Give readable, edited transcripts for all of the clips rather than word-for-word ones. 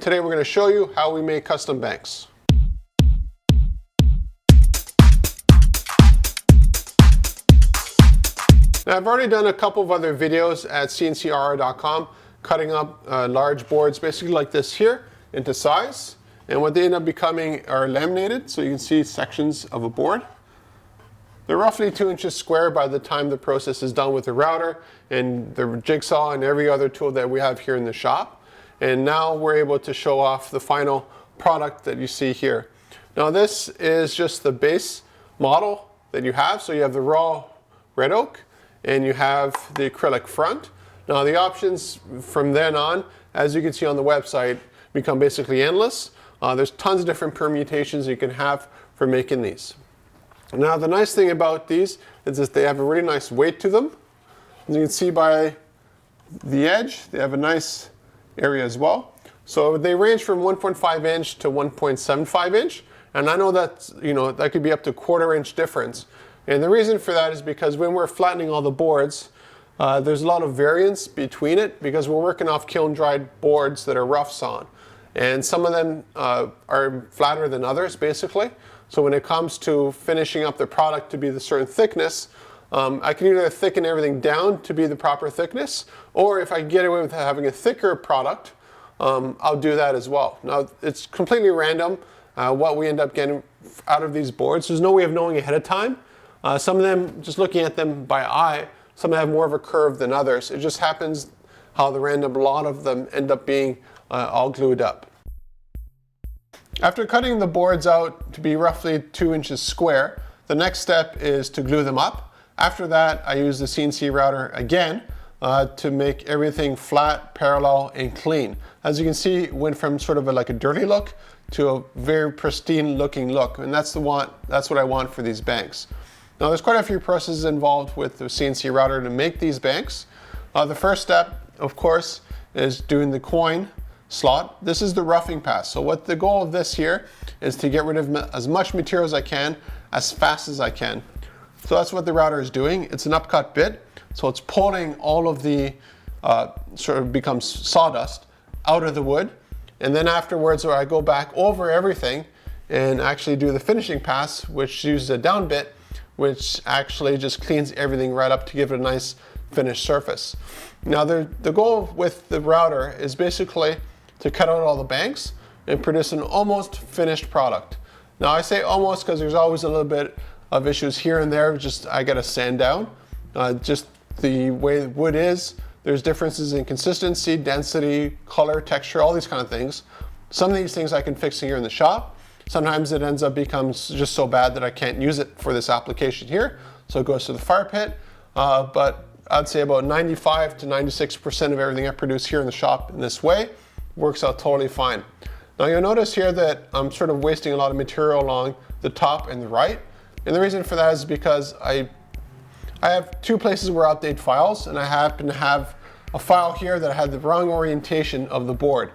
Today we're going to show you how we make custom banks. Now I've already done a couple of other videos at CNCKing.com cutting up large boards basically like this here into size, and what they end up becoming are laminated, so you can see sections of a board. They're roughly 2 inches square by the time the process is done with the router and the jigsaw and every other tool that we have here in the shop. And now we're able to show off the final product that you see here. Now this is just the base model that you have. So you have the raw red oak and you have the acrylic front. Now the options from then on, as you can see on the website, become basically endless. There's tons of different permutations you can have for making these. Now the nice thing about these is that they have a really nice weight to them. As you can see by the edge, they have a nice area as well. So they range from 1.5 inch to 1.75 inch. And I know that, that could be up to 1/4 inch difference. And the reason for that is because when we're flattening all the boards, there's a lot of variance between it because we're working off kiln-dried boards that are rough sawn. And some of them are flatter than others, basically. So when it comes to finishing up the product to be the certain thickness, I can either thicken everything down to be the proper thickness, or if I can get away with having a thicker product, I'll do that as well. Now, it's completely random what we end up getting out of these boards. There's no way of knowing ahead of time. Some of them, just looking at them by eye, some have more of a curve than others. It just happens how the random lot of them end up being all glued up. After cutting the boards out to be roughly 2 inches square, the next step is to glue them up. After that, I use the CNC router again to make everything flat, parallel, and clean. As you can see, it went from sort of like a dirty look to a very pristine looking look, and that's what I want for these banks. Now there's quite a few processes involved with the CNC router to make these banks. The first step, of course, is doing the coin slot. This is the roughing pass. So what the goal of this here is to get rid of as much material as I can as fast as I can. So that's what the router is doing. It's an upcut bit, so it's pulling all of the sort of becomes sawdust out of the wood, and then afterwards I go back over everything and actually do the finishing pass, which uses a down bit, which actually just cleans everything right up to give it a nice finished surface. Now the goal with the router is basically to cut out all the banks and produce an almost finished product. Now I say almost because there's always a little bit of issues here and there, just I gotta sand down. Just the way the wood is, there's differences in consistency, density, color, texture, all these kind of things. Some of these things I can fix here in the shop. Sometimes it ends up becomes just so bad that I can't use it for this application here, so it goes to the fire pit. But I'd say about 95 to 96% of everything I produce here in the shop in this way works out totally fine. Now you'll notice here that I'm sort of wasting a lot of material along the top and the right. And the reason for that is because I have two places where I update files, and I happen to have a file here that had the wrong orientation of the board.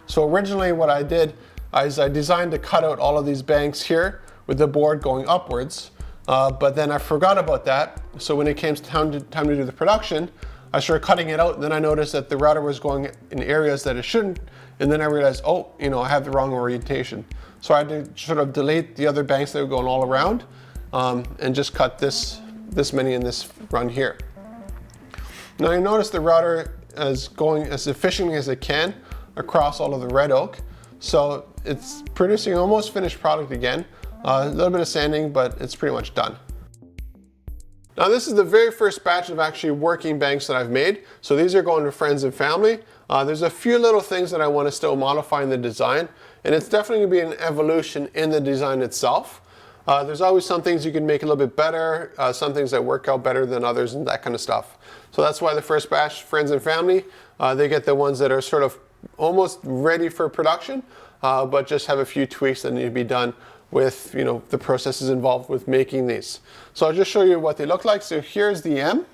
So originally what I did is I designed to cut out all of these banks here with the board going upwards, but then I forgot about that. So when it came time to do the production, I started cutting it out, and then I noticed that the router was going in areas that it shouldn't, and then I realized, oh, I have the wrong orientation. So I had to sort of delete the other banks that were going all around, and just cut this many in this run here. Now you notice the router is going as efficiently as it can across all of the red oak. So it's producing almost finished product again. A little bit of sanding, but it's pretty much done. Now this is the very first batch of actually working banks that I've made. So these are going to friends and family. There's a few little things that I want to still modify in the design, and it's definitely going to be an evolution in the design itself. There's always some things you can make a little bit better, some things that work out better than others and that kind of stuff. So that's why the first batch, friends and family, they get the ones that are sort of almost ready for production, but just have a few tweaks that need to be done with the processes involved with making these. So I'll just show you what they look like. So here's the M.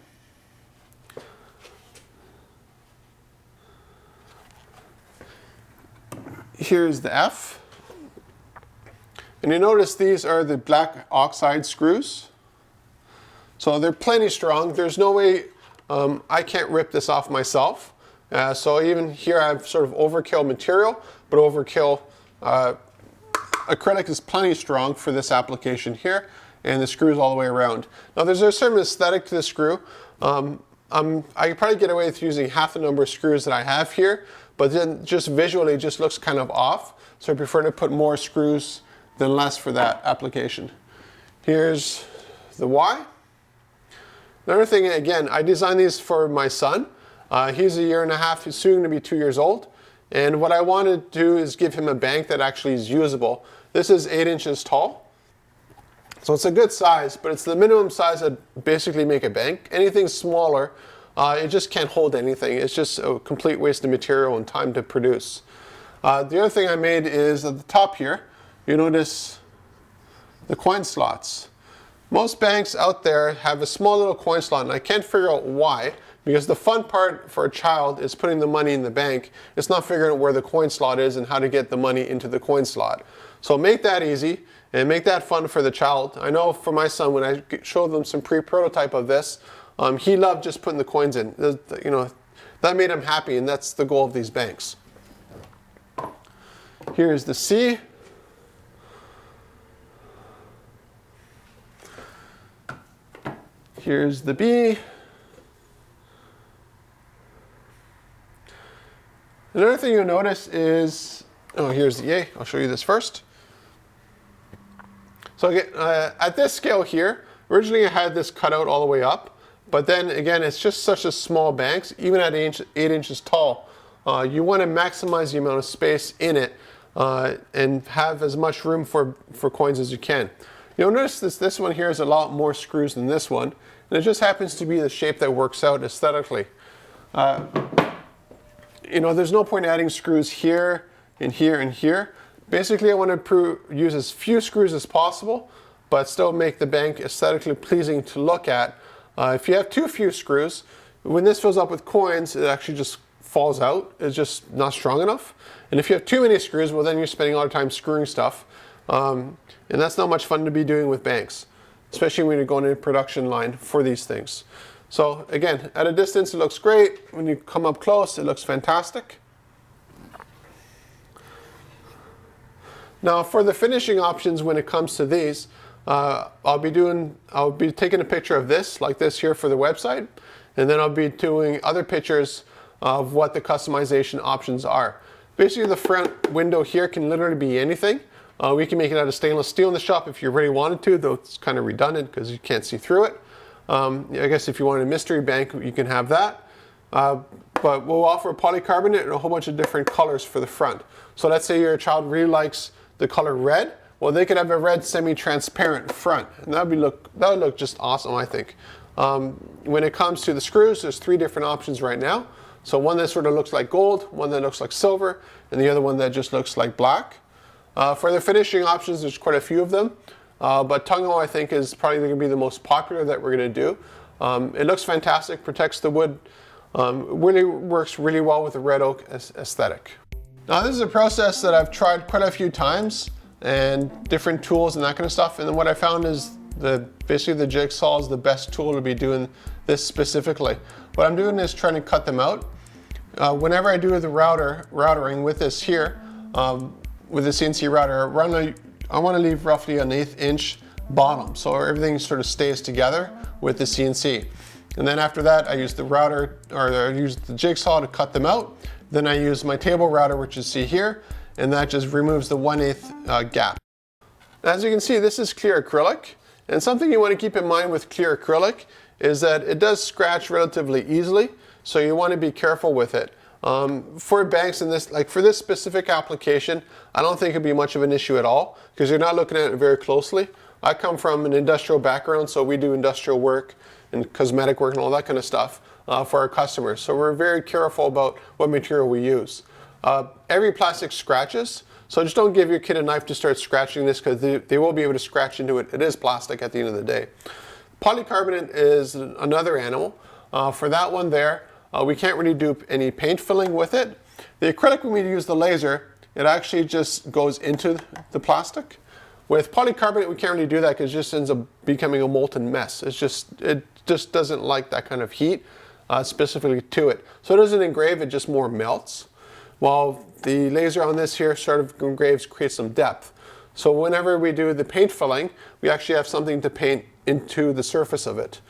Here's the F. And you notice these are the black oxide screws. So they're plenty strong. There's no way I can't rip this off myself. So even here I have sort of overkill material, but overkill. Acrylic is plenty strong for this application here, and the screws all the way around. Now there's a certain aesthetic to the screw. I could probably get away with using half the number of screws that I have here, but then just visually it just looks kind of off. So I prefer to put more screws than less for that application. Here's the Y. Another thing, again, I designed these for my son. He's 1.5 years, he's soon to be 2 years old. And what I want to do is give him a bank that actually is usable. This is 8 inches tall. So it's a good size, but it's the minimum size that basically make a bank. Anything smaller, it just can't hold anything. It's just a complete waste of material and time to produce. The other thing I made is at the top here, you notice the coin slots. Most banks out there have a small little coin slot, and I can't figure out why, because the fun part for a child is putting the money in the bank. It's not figuring out where the coin slot is and how to get the money into the coin slot. So make that easy and make that fun for the child. I know for my son, when I showed them some pre-prototype of this, he loved just putting the coins in. You know, that made him happy, and that's the goal of these banks. Here's the C. Here's the B. Another thing you'll notice is, oh, here's the A. I'll show you this first. So again, at this scale here, originally I had this cut out all the way up, but then again, it's just such a small banks, even at 8 inches tall. You want to maximize the amount of space in it and have as much room for coins as you can. You'll notice this one here is a lot more screws than this one, and it just happens to be the shape that works out aesthetically. You know, there's no point adding screws here and here and here. Basically, I want to use as few screws as possible, but still make the bank aesthetically pleasing to look at. If you have too few screws, when this fills up with coins, it actually just falls out. It's just not strong enough. And if you have too many screws, well, then you're spending a lot of time screwing stuff. And that's not much fun to be doing with banks, especially when you're going into a production line for these things. So again, at a distance, it looks great. When you come up close, it looks fantastic. Now for the finishing options when it comes to these, I'll be taking a picture of this, like this here for the website, and then I'll be doing other pictures of what the customization options are. Basically, the front window here can literally be anything. We can make it out of stainless steel in the shop if you really wanted to, though it's kind of redundant because you can't see through it. I guess if you wanted a mystery bank, you can have that. But we'll offer polycarbonate and a whole bunch of different colors for the front. So let's say your child really likes the color red. Well, they could have a red semi-transparent front, and that would look just awesome, I think. When it comes to the screws, there's 3 different options right now. So one that sort of looks like gold, one that looks like silver, and the other one that just looks like black. For the finishing options, there's quite a few of them. But tung-o, I think, is probably going to be the most popular that we're going to do. It looks fantastic, protects the wood, really works really well with the red oak aesthetic. Now this is a process that I've tried quite a few times, and different tools and that kind of stuff. And then what I found is basically the jigsaw is the best tool to be doing this specifically. What I'm doing is trying to cut them out. Whenever I do the routering with this here, with the CNC router, I want to leave roughly an 1/8 inch bottom, so everything sort of stays together with the CNC. And then after that, I use the router, or I use the jigsaw to cut them out. Then I use my table router, which you see here, and that just removes the 1/8 gap. As you can see, this is clear acrylic, and something you want to keep in mind with clear acrylic is that it does scratch relatively easily, so you want to be careful with it. For banks in this, like for this specific application, I don't think it'd be much of an issue at all because you're not looking at it very closely. I come from an industrial background, so we do industrial work and cosmetic work and all that kind of stuff for our customers. So we're very careful about what material we use. Every plastic scratches, so just don't give your kid a knife to start scratching this because they will be able to scratch into it. It is plastic at the end of the day. Polycarbonate is another animal. For that one there, we can't really do any paint filling with it. The acrylic, when we use the laser, it actually just goes into the plastic. With polycarbonate, we can't really do that because it just ends up becoming a molten mess. It just doesn't like that kind of heat specifically to it. So it doesn't engrave, it just more melts. while the laser on this here sort of engraves, creates some depth. So whenever we do the paint filling, we actually have something to paint into the surface of it.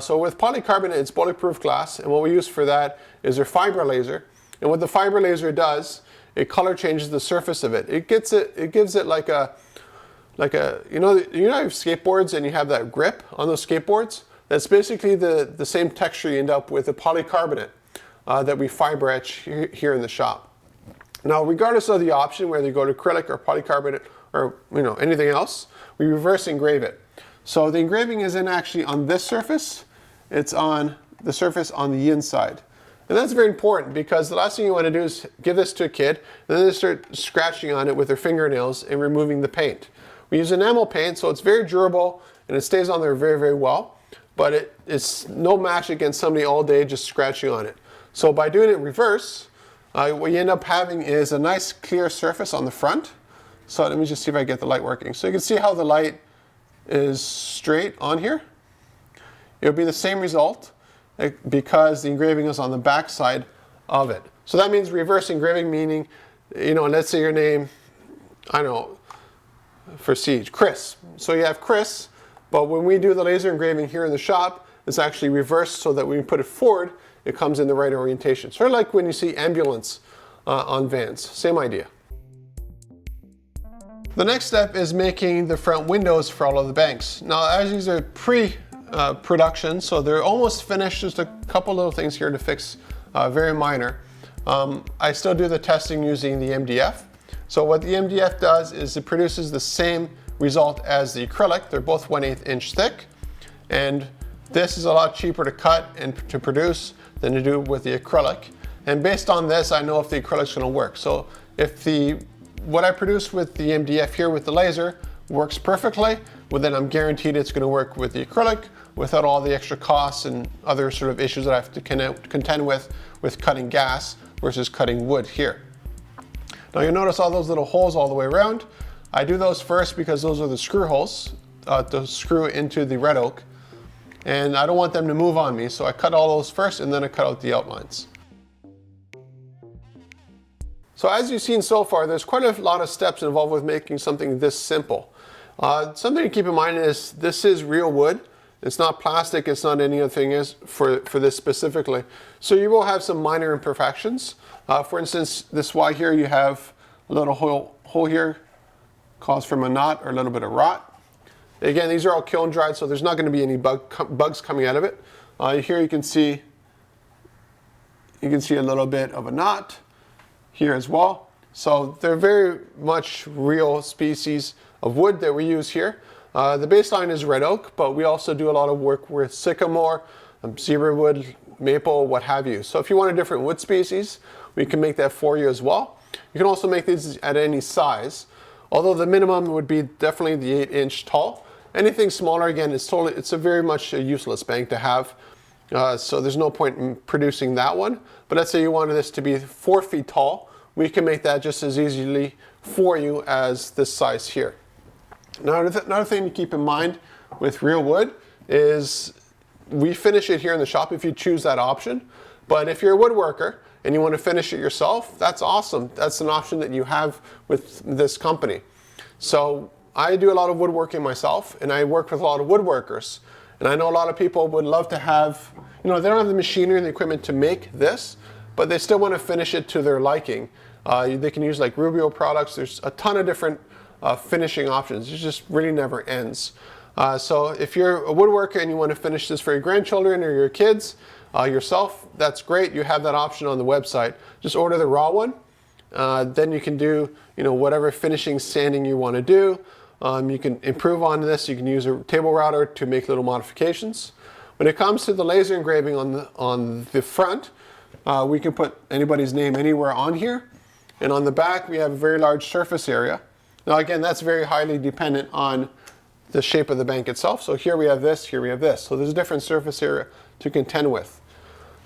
So with polycarbonate, it's bulletproof glass, and what we use for that is our fiber laser. And what the fiber laser does, it color changes the surface of it. It gives it like a you know you have skateboards and you have that grip on those skateboards. That's basically the same texture you end up with the polycarbonate that we fiber etch here in the shop. Now, regardless of the option, whether you go to acrylic or polycarbonate or anything else, we reverse engrave it. So the engraving isn't actually on this surface, it's on the surface on the inside. And that's very important because the last thing you want to do is give this to a kid and then they start scratching on it with their fingernails and removing the paint. We use enamel paint, so it's very durable and it stays on there very, very well, but it's no match against somebody all day just scratching on it. So by doing it reverse, what you end up having is a nice clear surface on the front. So let me just see if I get the light working. So you can see how the light is straight on here. It would be the same result because the engraving is on the back side of it. So that means reverse engraving, meaning, let's say your name, I don't know, for Siege, Chris. So you have Chris, but when we do the laser engraving here in the shop, it's actually reversed so that when we put it forward, it comes in the right orientation. Sort of like when you see ambulance on vans, same idea. The next step is making the front windows for all of the banks. Now, as these are pre-production, so they're almost finished, just a couple little things here to fix, very minor. I still do the testing using the MDF. So what the MDF does is it produces the same result as the acrylic. They're both 1/8 inch thick, and this is a lot cheaper to cut and to produce than to do with the acrylic. And based on this, I know if the acrylic's gonna work. So if what I produce with the MDF here with the laser works perfectly, well then I'm guaranteed it's gonna work with the acrylic without all the extra costs and other sort of issues that I have to contend with cutting gas versus cutting wood here. Now you'll notice all those little holes all the way around. I do those first because those are the screw holes to screw into the red oak. And I don't want them to move on me, so I cut all those first and then I cut out the outlines. So as you've seen so far, there's quite a lot of steps involved with making something this simple. Something to keep in mind is this is real wood. It's not plastic, it's not any other thing for this specifically. So you will have some minor imperfections. For instance, this Y here, you have a little hole here, caused from a knot or a little bit of rot. Again, these are all kiln dried, so there's not going to be any bugs coming out of it. Here you can see a little bit of a knot here as well. So they're very much real species of wood that we use here. The baseline is red oak, but we also do a lot of work with sycamore, zebra wood, maple, what have you. So if you want a different wood species, we can make that for you as well. You can also make these at any size, although the minimum would be definitely the 8-inch tall. Anything smaller, again, it's a very much a useless bank to have. So there's no point in producing that one. But let's say you wanted this to be 4 feet tall. We can make that just as easily for you as this size here. Now, another thing to keep in mind with real wood is we finish it here in the shop if you choose that option. But if you're a woodworker and you want to finish it yourself, that's awesome. That's an option that you have with this company. So I do a lot of woodworking myself, and I work with a lot of woodworkers. And I know a lot of people would love to have, they don't have the machinery and the equipment to make this, but they still want to finish it to their liking. They can use like Rubio products. There's a ton of different finishing options. It just really never ends. So if you're a woodworker and you want to finish this for your grandchildren or your kids, yourself, that's great. You have that option on the website. Just order the raw one. Then you can do, whatever finishing, sanding you want to do. You can improve on this. You can use a table router to make little modifications. When it comes to the laser engraving on the front, we can put anybody's name anywhere on here. And on the back, we have a very large surface area. Now again, that's very highly dependent on the shape of the bank itself. So here we have this, here we have this. So there's a different surface area to contend with.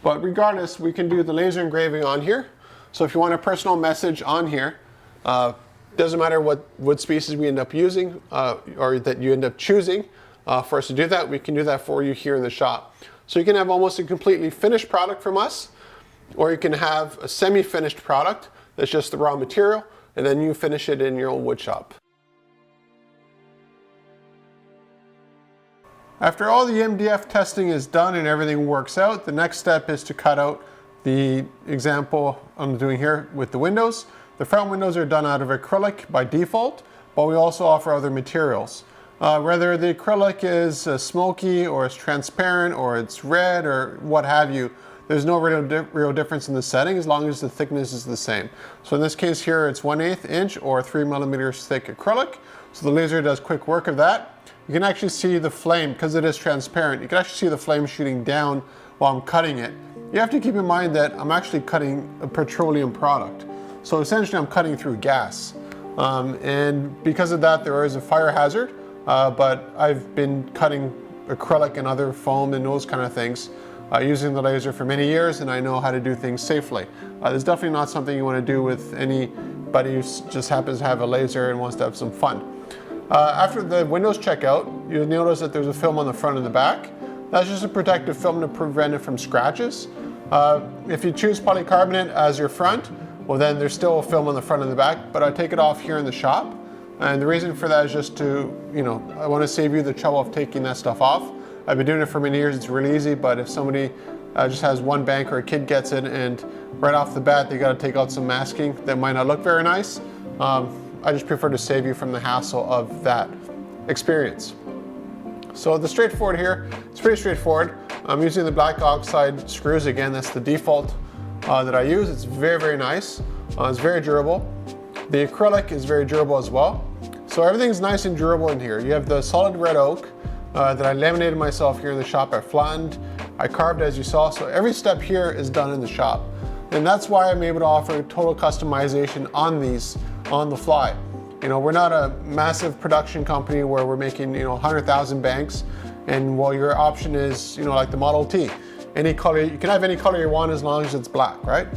But regardless, we can do the laser engraving on here. So if you want a personal message on here, doesn't matter what wood species we end up using or that you end up choosing for us to do that, we can do that for you here in the shop. So you can have almost a completely finished product from us. or you can have a semi-finished product that's just the raw material, and then you finish it in your own wood shop. After all the MDF testing is done and everything works out, the next step is to cut out the example I'm doing here with the windows. The front windows are done out of acrylic by default, but we also offer other materials. Whether the acrylic is smoky or it's transparent or it's red or what have you, there's no real difference in the setting as long as the thickness is the same. So in this case here, it's 1/8 inch or 3 millimeters thick acrylic. So the laser does quick work of that. You can actually see the flame, because it is transparent, you can actually see the flame shooting down while I'm cutting it. You have to keep in mind that I'm actually cutting a petroleum product. So essentially I'm cutting through gas. And because of that, there is a fire hazard, but I've been cutting acrylic and other foam and those kind of things using the laser for many years, and I know how to do things safely. It's definitely not something you want to do with anybody who just happens to have a laser and wants to have some fun. After the windows check out, you'll notice that there's a film on the front and the back. That's just a protective film to prevent it from scratches. If you choose polycarbonate as your front, well then there's still a film on the front and the back, but I take it off here in the shop. And the reason for that is just to, I want to save you the trouble of taking that stuff off. I've been doing it for many years, it's really easy, but if somebody just has one bank or a kid gets it and right off the bat they got to take out some masking that might not look very nice, I just prefer to save you from the hassle of that experience. So the straightforward here, it's pretty straightforward. I'm using the black oxide screws again, that's the default that I use. It's very, very nice. It's very durable. The acrylic is very durable as well. So everything's nice and durable in here. You have the solid red oak that I laminated myself here in the shop. I flattened, I carved as you saw. So every step here is done in the shop. And that's why I'm able to offer total customization on these on the fly. We're not a massive production company where we're making 100,000 banks, and well, your option is like the Model T. Any color, you can have any color you want as long as it's black, right?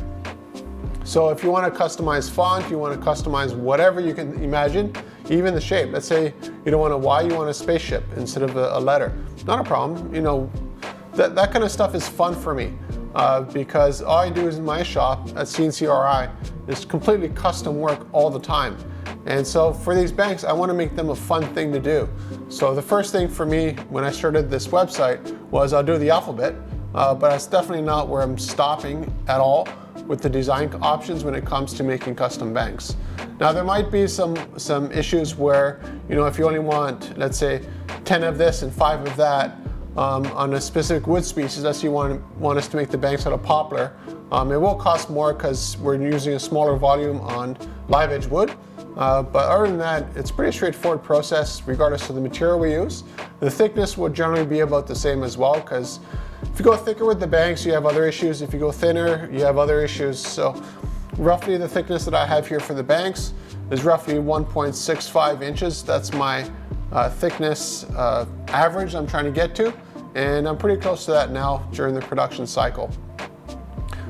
So if you want to customize font, you want to customize whatever you can imagine, even the shape. Let's say you don't want a Y, you want a spaceship instead of a letter. Not a problem. That kind of stuff is fun for me. Because all I do is in my shop at CNCKing is completely custom work all the time. And so for these banks, I want to make them a fun thing to do. So the first thing for me when I started this website was I'll do the alphabet, but that's definitely not where I'm stopping at all with the design options when it comes to making custom banks. Now there might be some issues where, if you only want, let's say, 10 of this and 5 of that, on a specific wood species, let's say you want us to make the banks out of poplar, it will cost more because we're using a smaller volume on live edge wood. But other than that, it's a pretty straightforward process regardless of the material we use. The thickness will generally be about the same as well, because if you go thicker with the banks, you have other issues. If you go thinner, you have other issues. So roughly the thickness that I have here for the banks is roughly 1.65 inches. That's my thickness average I'm trying to get to, and I'm pretty close to that now during the production cycle.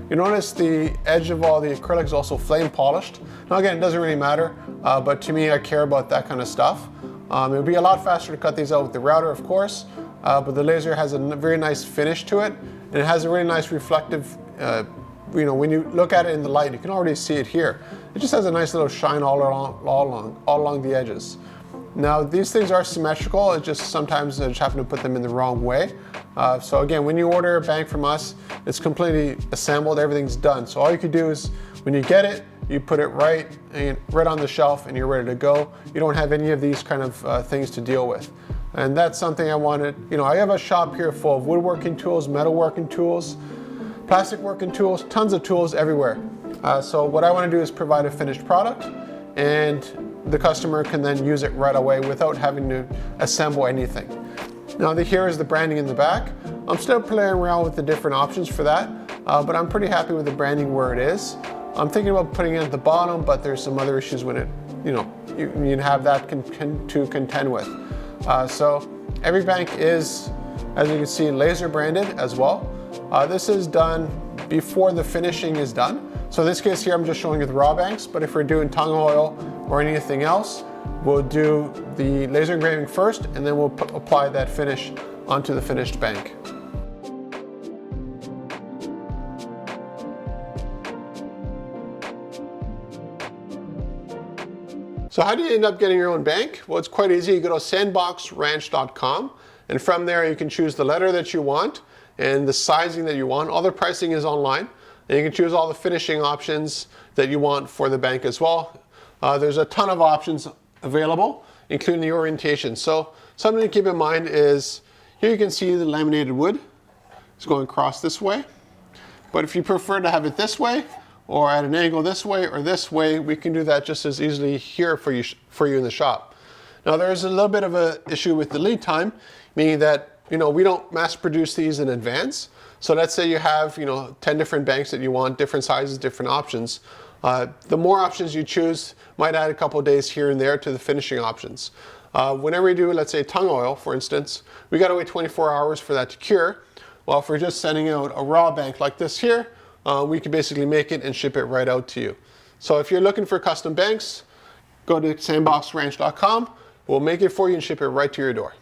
You notice the edge of all the acrylic is also flame polished. Now again, it doesn't really matter, but to me I care about that kind of stuff. It would be a lot faster to cut these out with the router, of course, but the laser has a very nice finish to it, and it has a really nice reflective, when you look at it in the light, you can already see it here. It just has a nice little shine all along the edges. Now these things are symmetrical, it's just sometimes I just happen to put them in the wrong way. So again, when you order a bank from us, it's completely assembled, everything's done. So all you could do is, when you get it, you put it right on the shelf and you're ready to go. You don't have any of these kind of things to deal with. And that's something I wanted, I have a shop here full of woodworking tools, metalworking tools, plastic working tools, tons of tools everywhere. So what I want to do is provide a finished product, and the customer can then use it right away without having to assemble anything. Now here is the branding in the back. I'm still playing around with the different options for that, but I'm pretty happy with the branding where it is. I'm thinking about putting it at the bottom, but there's some other issues with it. You have that to contend with. So every bank is, as you can see, laser branded as well. This is done before the finishing is done. So in this case here, I'm just showing you the raw banks, but if we're doing tung oil or anything else, we'll do the laser engraving first, and then we'll apply that finish onto the finished bank. So how do you end up getting your own bank? Well, it's quite easy. You go to sandboxranch.com, and from there you can choose the letter that you want and the sizing that you want. All the pricing is online, and you can choose all the finishing options that you want for the bank as well. There's a ton of options available, including the orientation. So something to keep in mind is here you can see the laminated wood is going across this way. But if you prefer to have it this way, or at an angle this way or this way, we can do that just as easily here for you in the shop. Now there's a little bit of an issue with the lead time, meaning that we don't mass produce these in advance. So let's say you have 10 different banks that you want, different sizes, different options. The more options you choose might add a couple of days here and there to the finishing options. Whenever we do, let's say tung oil, for instance, we got to wait 24 hours for that to cure. Well, if we're just sending out a raw bank like this here, we can basically make it and ship it right out to you. So if you're looking for custom banks, go to sandboxranch.com. We'll make it for you and ship it right to your door.